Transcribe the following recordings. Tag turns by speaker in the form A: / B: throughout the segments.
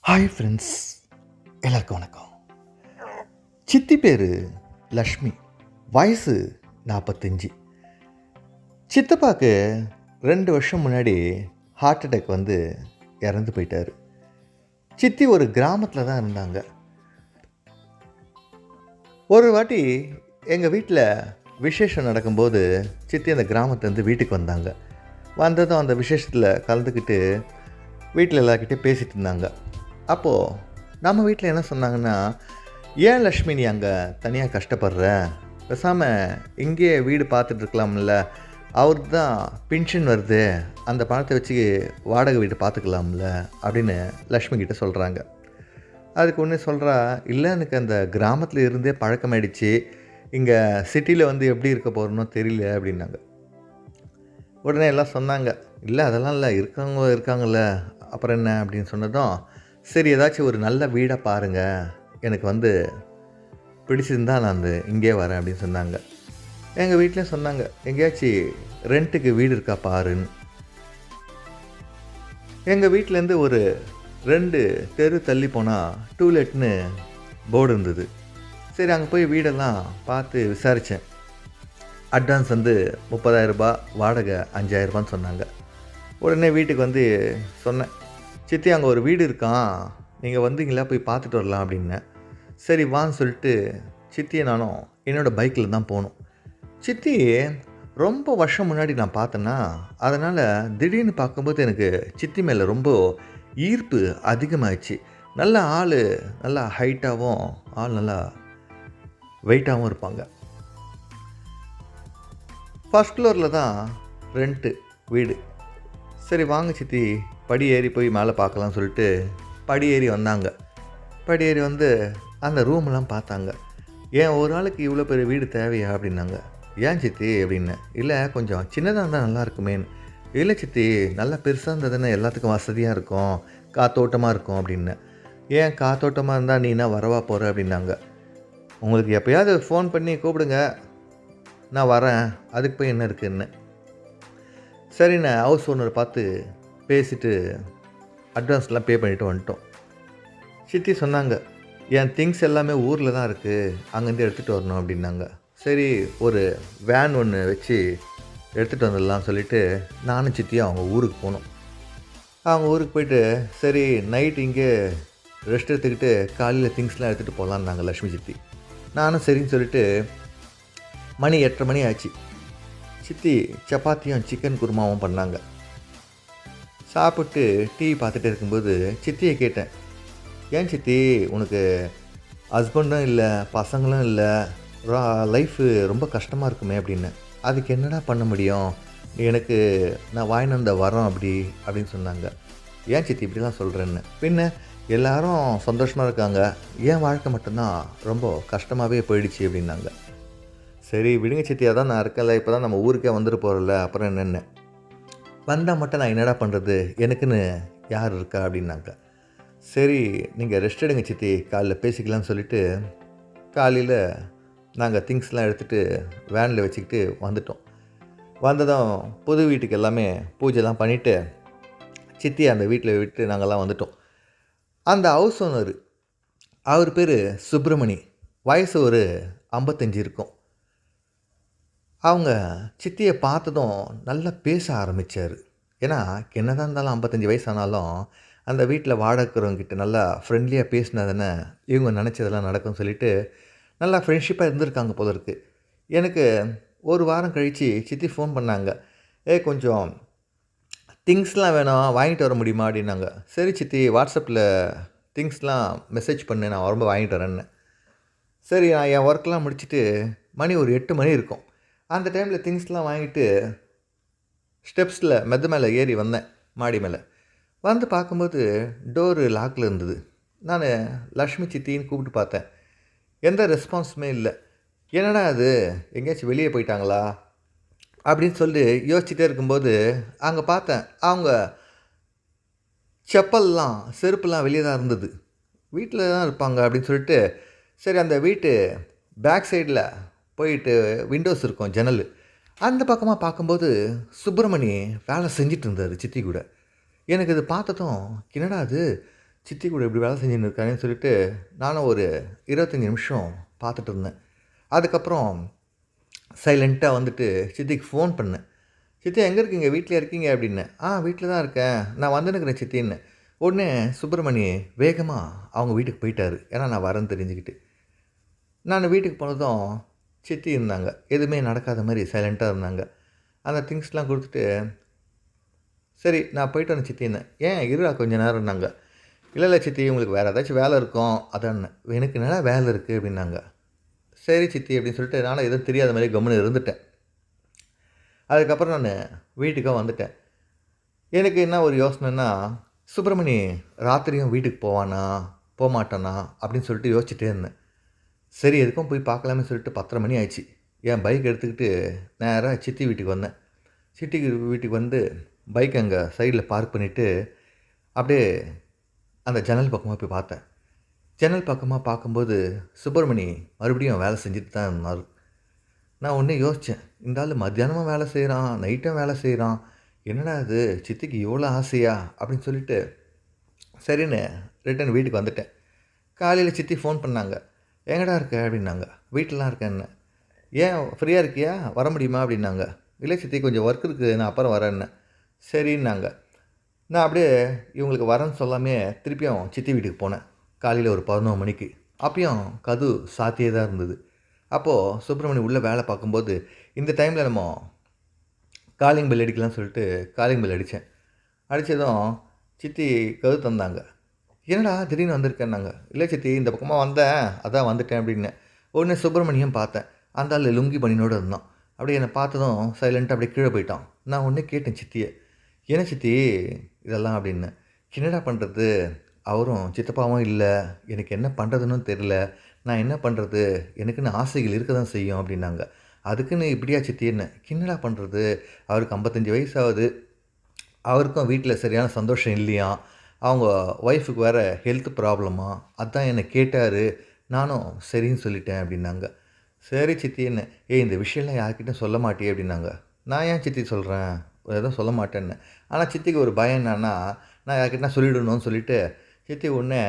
A: Hi friends, எல்லாருக்கும் வணக்கம். சித்தி பேர் லக்ஷ்மி, வயசு 45. சித்தப்பாவுக்கு 2 வருஷம் முன்னாடி ஹார்ட் அட்டாக் வந்து இறந்து போயிட்டார். சித்தி ஒரு கிராமத்தில் தான் இருந்தாங்க. ஒரு வாட்டி எங்கள் வீட்டில் விசேஷம் நடக்கும்போது சித்தி அந்த கிராமத்துலேருந்து வீட்டுக்கு வந்தாங்க. வந்ததும் அந்த விசேஷத்தில் கலந்துக்கிட்டு வீட்டில் எல்லாருக்கிட்டே பேசிகிட்டு இருந்தாங்க. அப்போது நம்ம வீட்டில் என்ன சொன்னாங்கன்னா, ஏன் லக்ஷ்மி நீ அங்கே தனியாக கஷ்டப்படுற, பேசாமல் இங்கேயே வீடு பார்த்துட்ருக்கலாம்ல, அவருக்கு தான் பென்ஷன் வருது, அந்த பணத்தை வச்சு வாடகை வீடு பார்த்துக்கலாம்ல அப்படின்னு லக்ஷ்மி கிட்டே சொல்கிறாங்க. அதுக்கு ஒன்று சொல்கிறா, இல்லை எனக்கு அந்த கிராமத்தில் இருந்தே பழக்கமாயிடுச்சு, இங்கே சிட்டியில் வந்து எப்படி இருக்க போகிறனோ தெரியல அப்படின்னாங்க. உடனே எல்லாம் சொன்னாங்க, இல்லை அதெல்லாம் இல்லை, இருக்காங்கல்ல, அப்புறம் என்ன அப்படின்னு சொன்னதும், சரி ஏதாச்சும் ஒரு நல்ல வீடாக பாருங்கள், எனக்கு வந்து பிடிச்சிருந்தா நான் இங்கே வரேன் அப்படின்னு சொன்னாங்க. எங்கள் வீட்டில் சொன்னாங்க, எங்கேயாச்சும் ரெண்ட்டுக்கு வீடு இருக்கா பாருன்னு. எங்கள் வீட்டிலேருந்து ஒரு 2 தெரு தள்ளி போனால் டூலெட்னு போர்டு இருந்தது. சரி அங்கே போய் வீடெல்லாம் பார்த்து விசாரித்தேன். அட்வான்ஸ் வந்து 30,000 ரூபாய், வாடகை 5,000 ரூபான்னு சொன்னாங்க. உடனே வீட்டுக்கு வந்து சொன்னேன், சித்தி அங்கே ஒரு வீடு இருக்கான், நீங்கள் வந்தீங்களா போய் பார்த்துட்டு வரலாம் அப்படின்னேன். சரி வான்னு சொல்லிட்டு சித்தியை நானும் என்னோடய பைக்கில் தான் போனோம். சித்தி ரொம்ப வருஷம் முன்னாடி நான் பார்த்தேன்னா, அதனால் திடீர்னு பார்க்கும்போது எனக்கு சித்தி மேலே ரொம்ப ஈர்ப்பு அதிகமாகிடுச்சு. நல்ல ஆள், நல்லா ஹைட்டாகவும், ஆள் நல்லா வெயிட்டாகவும் இருப்பாங்க. ஃபர்ஸ்ட் ஃப்ளோரில் தான் ரெண்ட்டு வீடு. சரி வாங்க சித்தி, படி ஏறி போய் மேலே பார்க்கலாம்னு சொல்லிட்டு படி ஏறி வந்தாங்க. படி ஏறி வந்து அந்த ரூம்லாம் பார்த்தாங்க. ஏன் ஒரு ஆளுக்கு இவ்வளோ பெரிய வீடு தேவையா அப்படின்னாங்க. ஏன் சித்தி அப்படின்னு. இல்லை கொஞ்சம் சின்னதாக இருந்தால் நல்லா இருக்குமேன்னு. இல்லை சித்தி, நல்லா பெருசாக இருந்ததுன்னா எல்லாத்துக்கும் வசதியாக இருக்கும், காத்தோட்டமாக இருக்கும் அப்படின்னு. ஏன் காத்தோட்டமாக இருந்தால் நீ என்ன வரவா போகிற அப்படின்னாங்க. உங்களுக்கு எப்போயாவது ஃபோன் பண்ணி கூப்பிடுங்க, நான் வரேன், அதுக்கு போய் என்ன இருக்குன்னு. சரிண்ணே, ஹவுஸ் ஓனரை பார்த்து பேசிவிட்டு அட்வான்ஸ்லாம் பே பண்ணிவிட்டு வந்துட்டோம். சித்தி சொன்னாங்க, என் திங்ஸ் எல்லாமே ஊரில் தான் இருக்குது, அங்கேருந்து எடுத்துகிட்டு வரணும் அப்படின்னாங்க. சரி ஒரு வேன் ஒன்று வச்சு எடுத்துகிட்டு வந்துடலாம் சொல்லிவிட்டு நானும் சித்தியும் அவங்க ஊருக்கு போனோம். அவங்க ஊருக்கு போயிட்டு சரி நைட் இங்கே ரெஸ்ட் எடுத்துக்கிட்டு காலையில் திங்ஸ்லாம் எடுத்துகிட்டு போகலான்னாங்க லக்ஷ்மி சித்தி. நானும் சரின்னு சொல்லிவிட்டு மணி 8:30 மணி ஆச்சு. சித்தி சப்பாத்தியும் சிக்கன் குருமாவும் பண்ணாங்க. சாப்பிட்டு டிவி பார்த்துட்டு இருக்கும்போது சித்தியை கேட்டேன், ஏன் சித்தி உனக்கு ஹஸ்பண்டும் இல்லை, பசங்களும் இல்லை, லைஃபு ரொம்ப கஷ்டமாக இருக்குமே அப்படின்னு. அதுக்கு என்னடா பண்ண முடியும், எனக்கு நான் வாங்கிட்டு வந்த வரோம் அப்படின்னு சொன்னாங்க. ஏன் சித்தி இப்படிலாம் சொல்கிறேன்னு. பின்ன எல்லாரும் சந்தோஷமாக இருக்காங்க, என் வாழ்க்கை மட்டும்தான் ரொம்ப கஷ்டமாகவே போயிடுச்சு அப்படின்னாங்க. சரி விடுங்க சித்தியாக தான் நான் இருக்கல, இப்போ தான் நம்ம ஊருக்கே வந்துட்டு போகிறல, அப்புறம் என்னென்ன வந்தால் மட்டும் நான் என்னடா பண்ணுறது, எனக்குன்னு யார் இருக்கா அப்படின்னாங்க. சரி நீங்கள் ரெஸ்ட் எடுங்க சித்தி, காலையில் பேசிக்கலாம்னு சொல்லிவிட்டு காலையில் நாங்கள் திங்ஸ்லாம் எடுத்துகிட்டு வேனில் வச்சுக்கிட்டு வந்துட்டோம். வந்ததும் புது வீட்டுக்கு எல்லாமே பூஜைலாம் பண்ணிவிட்டு சித்தி அந்த வீட்டில் விட்டு நாங்கள்லாம் வந்துட்டோம். அந்த ஹவுஸ் ஓனர், அவர் பேர் சுப்பிரமணி, வயசு ஒரு 55 இருக்கும். அவங்க சித்தியை பார்த்ததும் நல்லா பேச ஆரம்பித்தார். ஏன்னா என்ன தான் இருந்தாலும் 55 வயசு ஆனாலும் அந்த வீட்டில் வாடகைக்கிறவங்கிட்ட நல்லா ஃப்ரெண்ட்லியாக பேசினா தானே இவங்க நினச்சதெல்லாம் நடக்கும்னு சொல்லிவிட்டு நல்லா ஃப்ரெண்ட்ஷிப்பாக இருந்திருக்காங்க போல இருக்குது. எனக்கு ஒரு வாரம் கழித்து சித்தி ஃபோன் பண்ணாங்க, கொஞ்சம் திங்ஸ்லாம் வேணும், வாங்கிட்டு வர முடியுமா அப்படின்னாங்க. சரி சித்தி, வாட்ஸ்அப்பில் திங்ஸ்லாம் மெசேஜ் பண்ணு, நான் ரொம்ப வாங்கிட்டு வரேன்னு. சரி நான் என் ஒர்க்கெலாம் முடிச்சுட்டு மணி ஒரு 8 மணி இருக்கும். அந்த டைமில் திங்ஸ்லாம் வாங்கிட்டு ஸ்டெப்ஸில் மெத்த மேலே ஏறி வந்தேன், மாடி மேலே. வந்து பார்க்கும்போது டோரு லாக்கில் இருந்தது. நான் லக்ஷ்மி சித்தின்னு கூப்பிட்டு பார்த்தேன், எந்த ரெஸ்பான்ஸுமே இல்லை. என்னடா அது, எங்கேயாச்சும் வெளியே போயிட்டாங்களா அப்படின்னு சொல்லி யோசிச்சுட்டே இருக்கும்போது அங்கே பார்த்தேன், அவங்க செப்பல்லாம் செருப்புலாம் வெளியே தான் இருந்தது. வீட்டில் தான் இருப்பாங்க அப்படின்னு சொல்லிட்டு சரி அந்த வீட்டு பேக் சைடில் போயிட்டு விண்டோஸ் இருக்கும், ஜன்னல், அந்த பக்கமாக பார்க்கும்போது சுப்பிரமணி வேலை செஞ்சிட்டு இருந்தார் சித்தி கூட. எனக்கு இது பார்த்ததும், என்னடா அது சித்தி கூட இப்படி வேலை செஞ்சுன்னு இருக்கானேன்னு சொல்லிட்டு நானும் ஒரு 25 நிமிஷம் பார்த்துட்டு இருந்தேன். அதுக்கப்புறம் சைலண்ட்டாக வந்துட்டு சித்திக்கு ஃபோன் பண்ணேன். "சித்தி எங்கே இருக்கீங்க? வீட்லயா இருக்கீங்க?" அப்படின்னேன். வீட்ல தான் இருக்கேன். நான் வந்துன்னுக்கிறேன் சித்தின்னேன். உடனே சுப்பிரமணி வேகமா அவங்க வீட்டுக்கு போயிட்டாரு. ஏன்னா நான் வரேன்னு தெரிஞ்சுக்கிட்டு. நான் வீட்டுக்கு போனதும் சித்தி இருந்தாங்க. எதுவுமே நடக்காத மாரி சைலண்ட்டா இருந்தாங்க. அந்த திங்ஸ்லாம் குடுத்துட்டு, "சரி நான் போயிட்டு வரேன் சித்தின்னேன்." "ஏன் இருடா கொஞ்ச நேரம்னாங்க." "இல்ல, இல்ல சித்தி உங்களுக்கு வேறு ஏதாச்சும் வேலை இருக்கும் அதான்னேன்." "எனக்கு என்னடா வேலை இருக்குது?" அப்படின்னாங்க. "சரி சித்தி" அப்படின்னு சொல்லிட்டு நானும் எதுவும் தெரியாத மாரி கம்முனு இருந்துட்டேன். அதுக்கப்புறம் நான் வீட்டுக்கும் வந்துட்டேன். எனக்கு என்ன ஒரு யோசனைன்னா, சுப்பிரமணி ராத்திரியும் வீட்டுக்கு போவானா? போமாட்டானா? அப்படின்னு சொல்லிட்டு யோசிச்சுட்டே இருந்தேன். சரி எதுக்கும் போய் பார்க்கலாமே சொல்லிட்டு 10:30 மணி ஆயிடுச்சு. என் பைக் எடுத்துக்கிட்டு நேரா சித்தி வீட்டுக்கு வந்தேன். சித்தி வீட்டுக்கு வந்து பைக் அங்கே சைடில் பார்க் பண்ணிவிட்டு, அப்படியே அந்த ஜன்னல் பக்கமாக போய் பார்த்தேன். ஜன்னல் பக்கமாக பார்க்கும்போது சுப்பிரமணி மறுபடியும் வேலை செஞ்சுட்டு தான் இருந்தார். நான் ஒன்னே யோசித்தேன். இந்த ஆள் மத்தியானமும் வேலை செய்கிறான், நைட்டும் வேலை செய்கிறான். என்னடா இது சித்திக்கு இவ்வளோ ஆசையா? அப்படின்னு சொல்லிட்டு சரின்னு ரிட்டர்ன் வீட்டுக்கு வந்துட்டேன். காலையில் சித்தி ஃபோன் பண்ணாங்க. "எங்கடா இருக்க?" அப்படின்னாங்க. "வீட்டில் தான் இருக்கேன்னேன்." "ஏன் ஃப்ரீயாக இருக்கியா? வர முடியுமா?" அப்படின்னாங்க. "இல்லை சித்தி கொஞ்சம் ஒர்க் இருக்குது, நான் அப்புறம் வரேன்னேன்." சரின்னாங்க. நான் அப்படியே இவங்களுக்கு வரேன்னு சொல்லாமயே திருப்பியும் சித்தி வீட்டுக்கு போனேன். காலையில் ஒரு 11 மணிக்கு. அப்பயும் கதவு சாத்தியே தான் இருந்தது. அப்போது சுப்பிரமணி உள்ளே வேலை பார்க்கும்போது, இந்த டைமில் நம்ம காலிங் பெல் அடிக்கலாம்னு சொல்லிட்டு காலிங் பெல் அடித்தேன். அடித்ததும் சித்தி கதவு திறந்தாங்க. "என்னடா திடீர்னு வந்திருக்கேன்னாங்க." "இல்லை சித்தி இந்த பக்கமாக வந்தேன், அதான் வந்துட்டேன்" அப்படின்னேன். உடனே சுப்பிரமணியம் பார்த்தேன். அந்த ஆள் லுங்கி பனியனோடு இருந்தான். அப்படியே என்னை பார்த்ததும் சைலண்ட்டாக அப்படியே கீழே போயிட்டான். நான் உடனே கேட்டேன் சித்தியை, "என்ன சித்தி இதெல்லாம்?" அப்படின்னேன். "என்னடா பண்ணுறது? அவரும் சித்தப்பாவும் இல்லை. எனக்கு என்ன பண்ணுறதுன்னு தெரியல. நான் என்ன பண்ணுறது? எனக்குன்னு ஆசைகள் இருக்க தான் செய்யும்" அப்படின்னாங்க. "அதுக்குன்னு இப்படியா சித்தின்னேன்." "என்னடா பண்ணுறது? அவருக்கு 55 வயசு ஆகுது. அவருக்கும் வீட்டில் சரியான சந்தோஷம் இல்லையாம். அவங்க ஒய்ஃபுக்கு வேறு ஹெல்த் ப்ராப்ளமா. அதான் என்னை கேட்டார். நானும் சரின்னு சொல்லிட்டேன்" அப்படின்னாங்க. "சரி சித்தின்னேன்." இந்த விஷயம்லாம் யார்கிட்டயும் சொல்ல மாட்டியே?" அப்படின்னாங்க. "நான் ஏன் சித்தி சொல்கிறேன்? எதுவும் சொல்ல மாட்டேன்னேன்." ஆனால் சித்திக்கு ஒரு பயம் என்னன்னா, நான் யார்கிட்டனா சொல்லிடணும்னு சொல்லிட்டு, சித்தி உடனே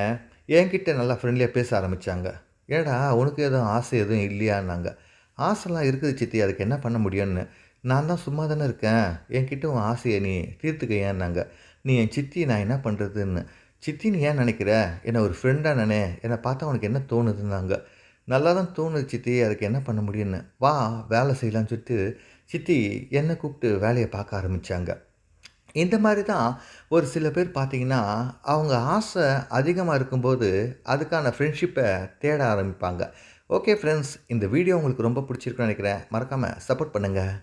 A: என்கிட்ட நல்லா ஃப்ரெண்ட்லியாக பேச ஆரம்பித்தாங்க. "ஏன்டா உனக்கு எதுவும் ஆசை எதுவும் இல்லையான்னாங்க." "ஆசைலாம் இருக்குது சித்தி, அதுக்கு என்ன பண்ண முடியும்னு." "நான் தான் சும்மா தானே இருக்கேன். என்கிட்ட உன் ஆசையை நீ தீர்த்துக்கயேன்னாங்க." "நீ என் சித்தி, நான் என்ன பண்ணுறதுன்னு." "சித்தின்னு ஏன் நினைக்கிற? என்னை ஒரு ஃப்ரெண்டாக நினை. என்னை பார்த்தா உனக்கு என்ன தோணுதுன்னாங்க." "நல்லா தான் தோணுது சித்தி, அதுக்கு என்ன பண்ண முடியும்னு." "வா வேலை செய்யலான்னு" சொல்லிட்டு சித்தி என்னை கூப்பிட்டு வேலையை பார்க்க ஆரம்பித்தாங்க. இந்த மாதிரி தான் ஒரு சில பேர் பார்த்தீங்கன்னா, அவங்க ஆசை அதிகமாக இருக்கும்போது, அதுக்கான ஃப்ரெண்ட்ஷிப்பை தேட ஆரம்பிப்பாங்க. ஓகே ஃப்ரெண்ட்ஸ், இந்த வீடியோ உங்களுக்கு ரொம்ப பிடிச்சிருக்குன்னு நினைக்கிறேன். மறக்காமல் சப்போர்ட் பண்ணுங்கள்.